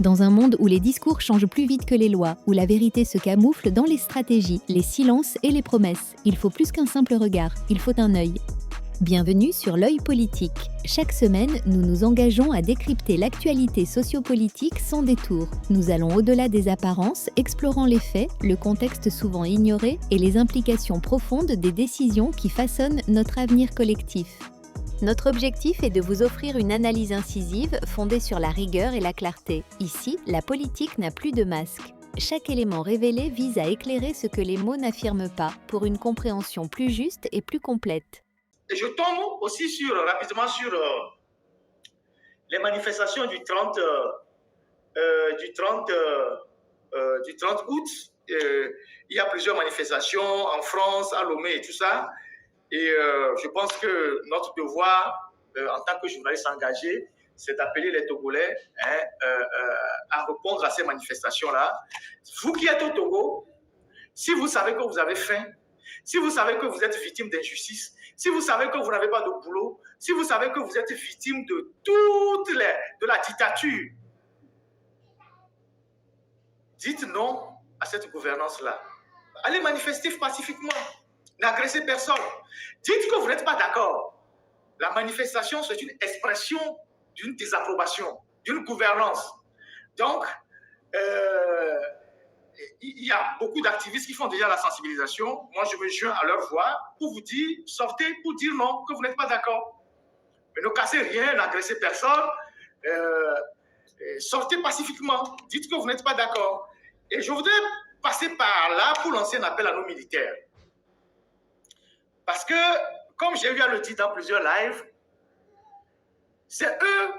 Dans un monde où les discours changent plus vite que les lois, où la vérité se camoufle dans les stratégies, les silences et les promesses, il faut plus qu'un simple regard, il faut un œil. Bienvenue sur l'œil politique. Chaque semaine, nous nous engageons à décrypter l'actualité sociopolitique sans détour. Nous allons au-delà des apparences, explorant les faits, le contexte souvent ignoré et les implications profondes des décisions qui façonnent notre avenir collectif. Notre objectif est de vous offrir une analyse incisive fondée sur la rigueur et la clarté. Ici, la politique n'a plus de masque. Chaque élément révélé vise à éclairer ce que les mots n'affirment pas pour une compréhension plus juste et plus complète. Et je tombe aussi rapidement sur les manifestations du 30 août. Il y a plusieurs manifestations en France, à Lomé et tout ça. Et je pense que notre devoir, en tant que journaliste engagé, c'est d'appeler les Togolais à répondre à ces manifestations-là. Vous qui êtes au Togo, si vous savez que vous avez faim, si vous savez que vous êtes victime d'injustice, si vous savez que vous n'avez pas de boulot, si vous savez que vous êtes victime de de la dictature, dites non à cette gouvernance-là. Allez manifester pacifiquement. N'agressez personne. Dites que vous n'êtes pas d'accord. La manifestation, c'est une expression d'une désapprobation, d'une gouvernance. Donc, il y a beaucoup d'activistes qui font déjà la sensibilisation. Moi, je me joins à leur voix pour vous dire, sortez pour dire non, que vous n'êtes pas d'accord. Mais ne cassez rien, n'agressez personne. Sortez pacifiquement. Dites que vous n'êtes pas d'accord. Et je voudrais passer par là pour lancer un appel à nos militaires. Parce que, comme j'ai eu à le dire dans plusieurs lives, c'est eux,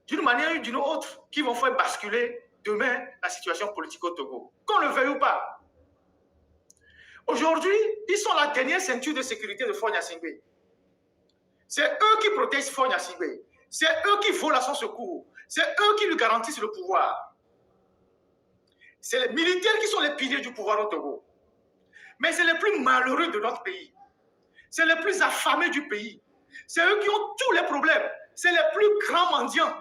d'une manière ou d'une autre, qui vont faire basculer demain la situation politique au Togo. Qu'on le veuille ou pas. Aujourd'hui, ils sont la dernière ceinture de sécurité de Faure Gnassingbé. C'est eux qui protègent Faure Gnassingbé. C'est eux qui volent à son secours. C'est eux qui lui garantissent le pouvoir. C'est les militaires qui sont les piliers du pouvoir au Togo. Mais c'est les plus malheureux de notre pays. C'est les plus affamés du pays. C'est eux qui ont tous les problèmes. C'est les plus grands mendiants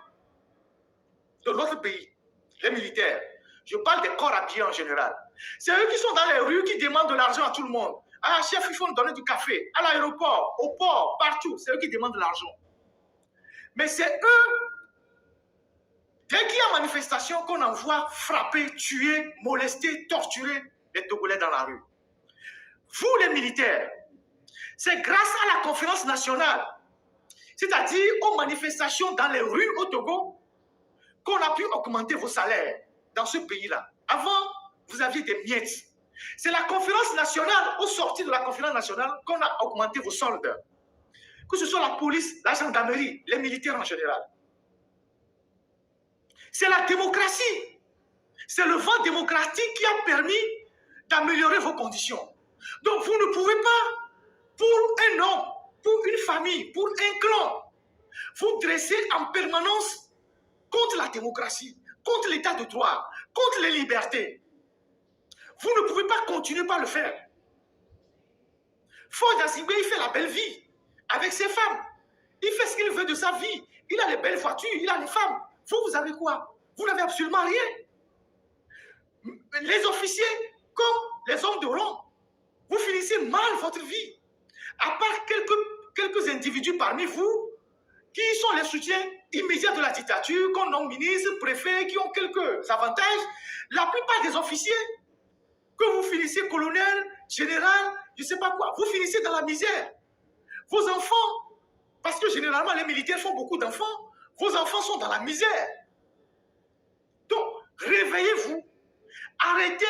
de notre pays, les militaires. Je parle des corps habillés en général. C'est eux qui sont dans les rues, qui demandent de l'argent à tout le monde. Ah, chef, il faut nous donner du café. À l'aéroport, au port, partout. C'est eux qui demandent de l'argent. Mais c'est eux, dès qu'il y a manifestation, qu'on envoie frapper, tuer, molester, torturer les Togolais dans la rue. Vous, les militaires, c'est grâce à la conférence nationale, c'est-à-dire aux manifestations dans les rues au Togo, qu'on a pu augmenter vos salaires dans ce pays-là. Avant, vous aviez des miettes. C'est la conférence nationale, au sortir de la conférence nationale, qu'on a augmenté vos soldes. Que ce soit la police, la gendarmerie, les militaires en général. C'est la démocratie. C'est le vent démocratique qui a permis d'améliorer vos conditions. Donc vous ne pouvez pas, pour un homme, pour une famille, pour un clan, vous dresser en permanence contre la démocratie, contre l'état de droit, contre les libertés. Vous ne pouvez pas continuer par le faire. Faure Gnassingbé, il fait la belle vie avec ses femmes. Il fait ce qu'il veut de sa vie. Il a les belles voitures, il a les femmes. Vous avez quoi? Vous n'avez absolument rien. Les officiers, comme les hommes de rang, vous finissez mal votre vie. À part quelques individus parmi vous qui sont les soutiens immédiats de la dictature, qu'on nomme ministres, préfets, qui ont quelques avantages, la plupart des officiers, que vous finissez colonel, général, je ne sais pas quoi, vous finissez dans la misère. Vos enfants, parce que généralement les militaires font beaucoup d'enfants, vos enfants sont dans la misère. Donc, réveillez-vous. Arrêtez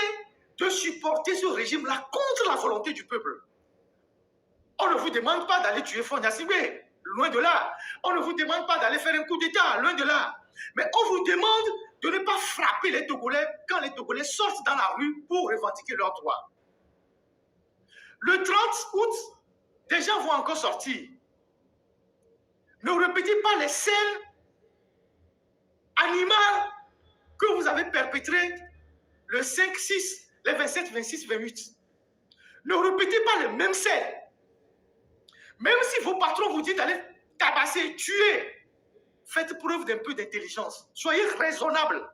de supporter ce régime-là contre la volonté du peuple. On ne vous demande pas d'aller tuer Faure Gnassingbé, loin de là. On ne vous demande pas d'aller faire un coup d'État, loin de là. Mais on vous demande de ne pas frapper les Togolais quand les Togolais sortent dans la rue pour revendiquer leurs droits. Le 30 août, des gens vont encore sortir. Ne répétez pas les scènes animales que vous avez perpétrées le 5, 6, les 27, 26, 28. Ne répétez pas les mêmes scènes. Même si vos patrons vous disent d'aller tabasser, tuer, faites preuve d'un peu d'intelligence. Soyez raisonnables.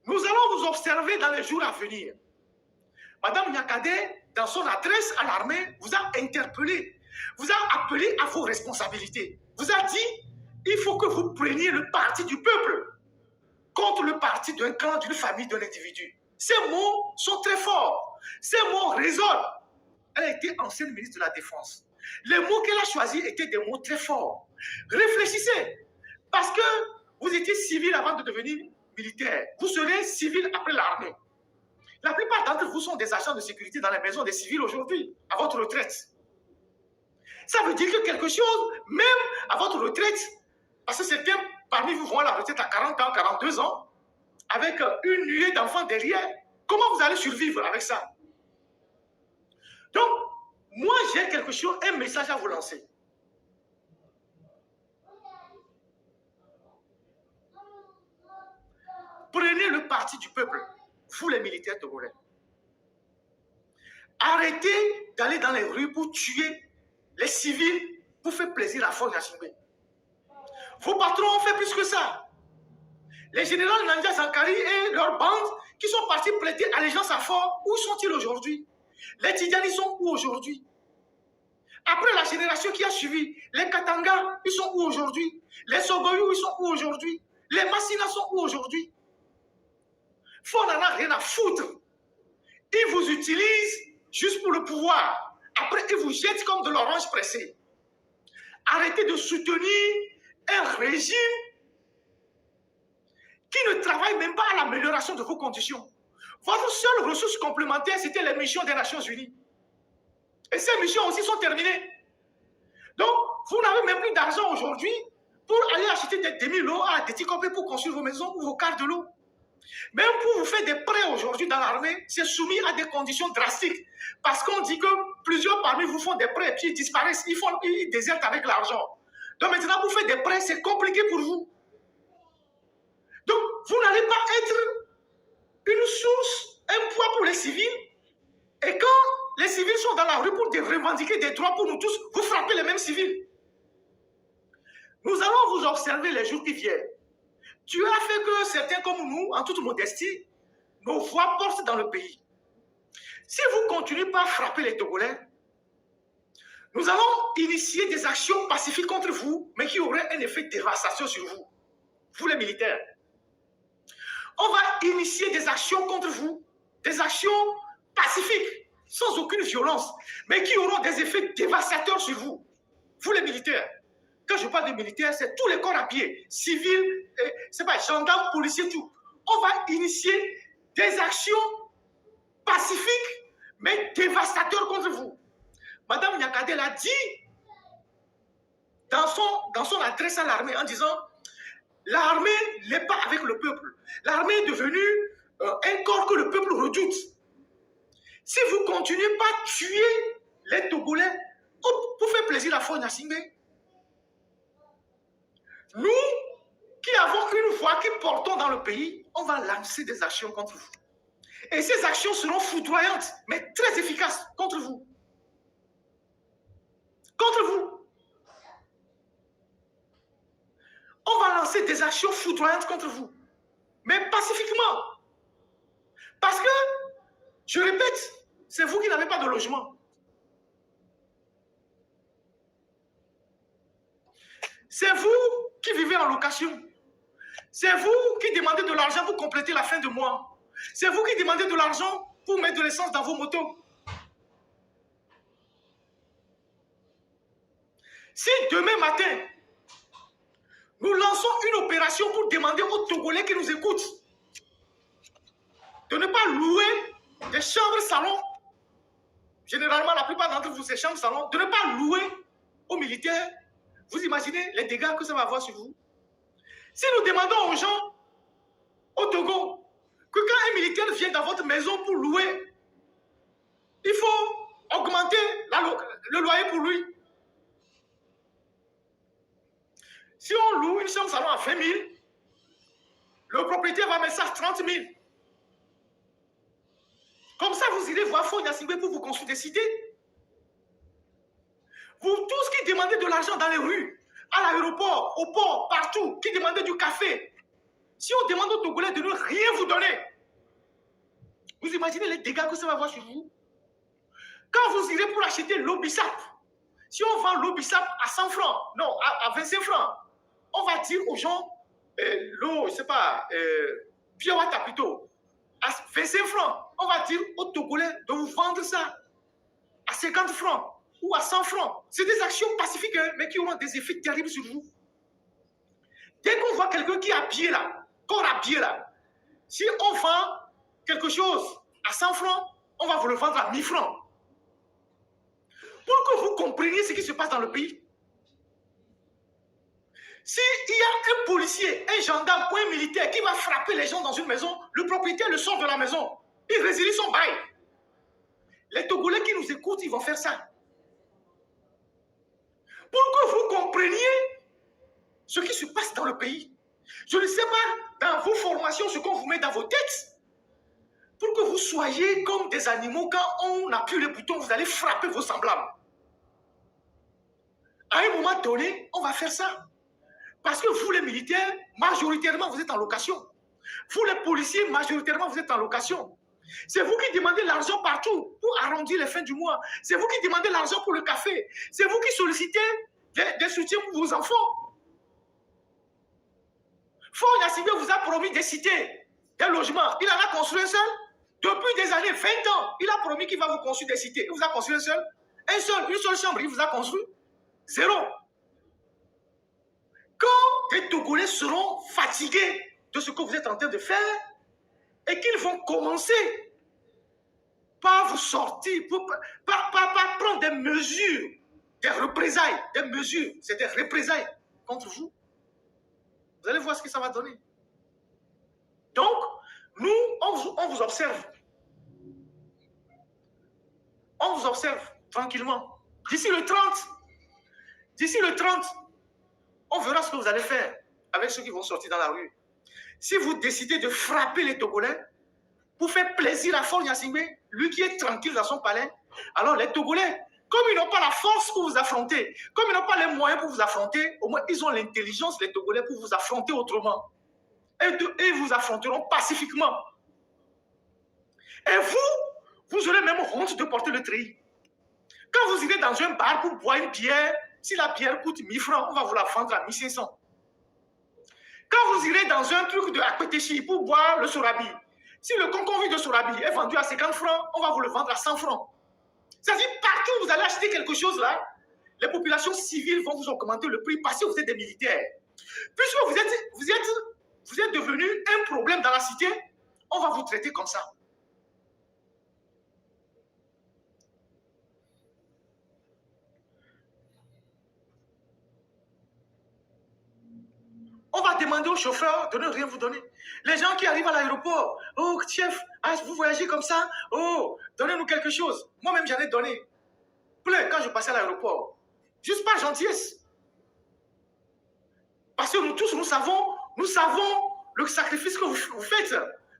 Nous allons vous observer dans les jours à venir. Madame Nyakade, dans son adresse à l'armée, vous a interpellé, vous a appelé à vos responsabilités. Vous a dit, il faut que vous preniez le parti du peuple contre le parti d'un clan, d'une famille, d'un individu. Ces mots sont très forts. Ces mots résonnent. Elle a été ancienne ministre de la Défense. Les mots qu'elle a choisis étaient des mots très forts. Réfléchissez. Parce que vous étiez civil avant de devenir militaire. Vous serez civil après l'armée. La plupart d'entre vous sont des agents de sécurité dans les maisons des civils aujourd'hui, à votre retraite. Ça veut dire que quelque chose, même à votre retraite, parce que certains parmi vous vont à la retraite à 40 ans, 42 ans, avec une nuée d'enfants derrière, comment vous allez survivre avec ça? Donc, moi j'ai quelque chose, un message à vous lancer. Prenez le parti du peuple, vous les militaires togolais. Arrêtez d'aller dans les rues pour tuer les civils pour faire plaisir à Faure Gnassingbé. Vos patrons ont fait plus que ça. Les généraux Nandia Zankari et leurs bandes qui sont partis prêter allégeance à Faure, où sont-ils aujourd'hui? Les Tidjani sont où aujourd'hui? Après la génération qui a suivi, les Katanga, ils sont où aujourd'hui? Les Sogoyou, ils sont où aujourd'hui? Les Massina sont où aujourd'hui? Faure n'en a rien à foutre. Ils vous utilisent juste pour le pouvoir. Après, ils vous jettent comme de l'orange pressée. Arrêtez de soutenir un régime qui ne travaille même pas à l'amélioration de vos conditions. Votre seule ressource complémentaire, c'était les missions des Nations Unies. Et ces missions aussi sont terminées. Donc, vous n'avez même plus d'argent aujourd'hui pour aller acheter des demi-lots à la Déticopé pour construire vos maisons ou vos cartes de l'eau. Même pour vous faire des prêts aujourd'hui dans l'armée, c'est soumis à des conditions drastiques. Parce qu'on dit que plusieurs parmi vous font des prêts et puis ils disparaissent, ils désertent avec l'argent. Donc maintenant, pour faire des prêts, c'est compliqué pour vous. Donc, vous n'allez pas être une source, un poids pour les civils. Et quand les civils sont dans la rue pour revendiquer des droits pour nous tous, vous frappez les mêmes civils. Nous allons vous observer les jours qui viennent. Dieu a fait que certains comme nous, en toute modestie, nos voix portent dans le pays. Si vous continuez pas à frapper les Togolais, nous allons initier des actions pacifiques contre vous, mais qui auraient un effet de dévastation sur vous, vous les militaires. On va initier des actions contre vous, des actions pacifiques, sans aucune violence, mais qui auront des effets dévastateurs sur vous, vous les militaires. Quand je parle de militaires, c'est tous les corps habillés, civils, c'est pas gendarmes, policiers, tout. On va initier des actions pacifiques, mais dévastateurs contre vous. Madame Nyakade l'a dit dans son adresse à l'armée en disant l'armée n'est pas avec le peuple. L'armée est devenue un corps que le peuple redoute. Si vous continuez pas à tuer les Togolais pour faire plaisir à Faure Gnassingbé, nous qui avons une voix, qui portons dans le pays, on va lancer des actions contre vous. Et ces actions seront foudroyantes, mais très efficaces contre vous. Contre vous. On va lancer des actions foudroyantes contre vous, mais pacifiquement. Parce que, je répète, c'est vous qui n'avez pas de logement. C'est vous qui vivez en location. C'est vous qui demandez de l'argent pour compléter la fin de mois. C'est vous qui demandez de l'argent pour mettre de l'essence dans vos motos. Si demain matin, nous lançons une opération pour demander aux Togolais qui nous écoutent de ne pas louer des chambres salons, généralement la plupart d'entre vous c'est chambres salons, de ne pas louer aux militaires, vous imaginez les dégâts que ça va avoir sur vous? Si nous demandons aux gens au Togo que quand un militaire vient dans votre maison pour louer, il faut augmenter le loyer pour lui. Si on loue une chambre salon à 20 000, le propriétaire va mettre ça à 30 000. Comme ça, vous irez voir Faure Gnassingbé pour vous construire des cités. Vous tous qui demandez de l'argent dans les rues, à l'aéroport, au port, partout, qui demandaient du café. Si on demande aux Togolais de ne rien vous donner, vous imaginez les dégâts que ça va avoir sur vous? Quand vous irez pour acheter l'eau Bissap, si on vend l'eau Bissap à 100 francs, non, à 25 francs, on va dire aux gens, l'eau, je ne sais pas, Pure Water plutôt, à 25 francs. On va dire aux Togolais de vous vendre ça à 50 francs ou à 100 francs. C'est des actions pacifiques, hein, mais qui auront des effets terribles sur vous. Dès qu'on voit quelqu'un qui est habillé là, corps habillé là, si on vend quelque chose à 100 francs, on va vous le vendre à 1000 francs. Pour que vous compreniez ce qui se passe dans le pays. S'il y a un policier, un gendarme ou un militaire qui va frapper les gens dans une maison, le propriétaire le sort de la maison. Il résilie son bail. Les Togolais qui nous écoutent, ils vont faire ça. Pour que vous compreniez ce qui se passe dans le pays. Je ne sais pas, dans vos formations, ce qu'on vous met dans vos têtes, pour que vous soyez comme des animaux, quand on appuie le bouton, vous allez frapper vos semblables. À un moment donné, on va faire ça. Parce que vous, les militaires, majoritairement, vous êtes en location. Vous, les policiers, majoritairement, vous êtes en location. C'est vous qui demandez l'argent partout pour arrondir les fins du mois. C'est vous qui demandez l'argent pour le café. C'est vous qui sollicitez des soutiens pour vos enfants. Faure Gnassingbé vous a promis des cités, des logements. Il en a construit un seul. Depuis des années, 20 ans, il a promis qu'il va vous construire des cités. Il vous a construit un seul. Une seule chambre, il vous a construit. Zéro. Quand les Togolais seront fatigués de ce que vous êtes en train de faire et qu'ils vont commencer par vous sortir, par prendre des mesures, des représailles, c'est des représailles contre vous, vous allez voir ce que ça va donner. Donc, nous, on vous observe. On vous observe tranquillement. D'ici le 30, on verra ce que vous allez faire avec ceux qui vont sortir dans la rue. Si vous décidez de frapper les Togolais pour faire plaisir à Faure Gnassingbé, lui qui est tranquille dans son palais, alors les Togolais, comme ils n'ont pas la force pour vous affronter, comme ils n'ont pas les moyens pour vous affronter, au moins ils ont l'intelligence, les Togolais, pour vous affronter autrement. Et vous affronteront pacifiquement. Et vous aurez même honte de porter le treillis. Quand vous irez dans un bar pour boire une bière, si la bière coûte 1000 francs, on va vous la vendre à 1500. Quand vous irez dans un truc de Akpeteshi pour boire le Sorabi, si le conconvu de Sorabi est vendu à 50 francs, on va vous le vendre à 100 francs. C'est-à-dire, partout où vous allez acheter quelque chose là, les populations civiles vont vous augmenter le prix parce que vous êtes des militaires. Puisque vous êtes devenu un problème dans la cité, on va vous traiter comme ça. On va demander aux chauffeurs de ne rien vous donner. Les gens qui arrivent à l'aéroport, oh chef, vous voyagez comme ça, oh, donnez-nous quelque chose. Moi-même, j'en ai donné plein quand je passais à l'aéroport. Juste par gentillesse. Parce que nous tous, nous savons le sacrifice que vous faites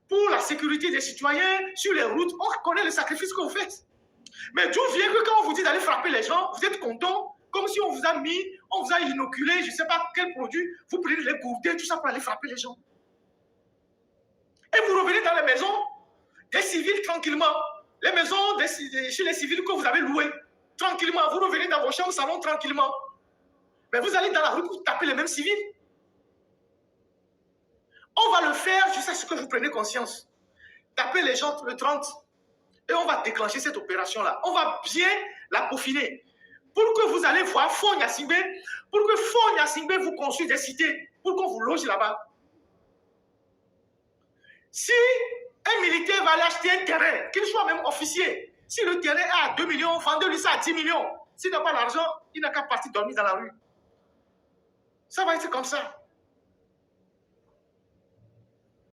pour la sécurité des citoyens sur les routes. On connaît le sacrifice que vous faites. Mais d'où vient que quand on vous dit d'aller frapper les gens, vous êtes content, comme si on vous a inoculé, je ne sais pas quel produit, vous prenez les gourdins, tout ça pour aller frapper les gens. Et vous revenez dans les maisons des civils tranquillement. Les maisons chez les civils que vous avez louées, tranquillement. Vous revenez dans vos chambres, salon tranquillement. Mais vous allez dans la rue pour taper les mêmes civils. On va le faire jusqu'à ce que vous preniez conscience. Taper les gens le 30. Et on va déclencher cette opération-là. On va bien la peaufiner. Pour que vous allez voir Faure Gnassingbé, pour que Faure Gnassingbé vous construise des cités, pour qu'on vous loge là-bas. Si un militaire va aller acheter un terrain, qu'il soit même officier, si le terrain est à 2 millions, vendez-lui ça à 10 millions. S'il n'a pas l'argent, il n'a qu'à partir dormir dans la rue. Ça va être comme ça.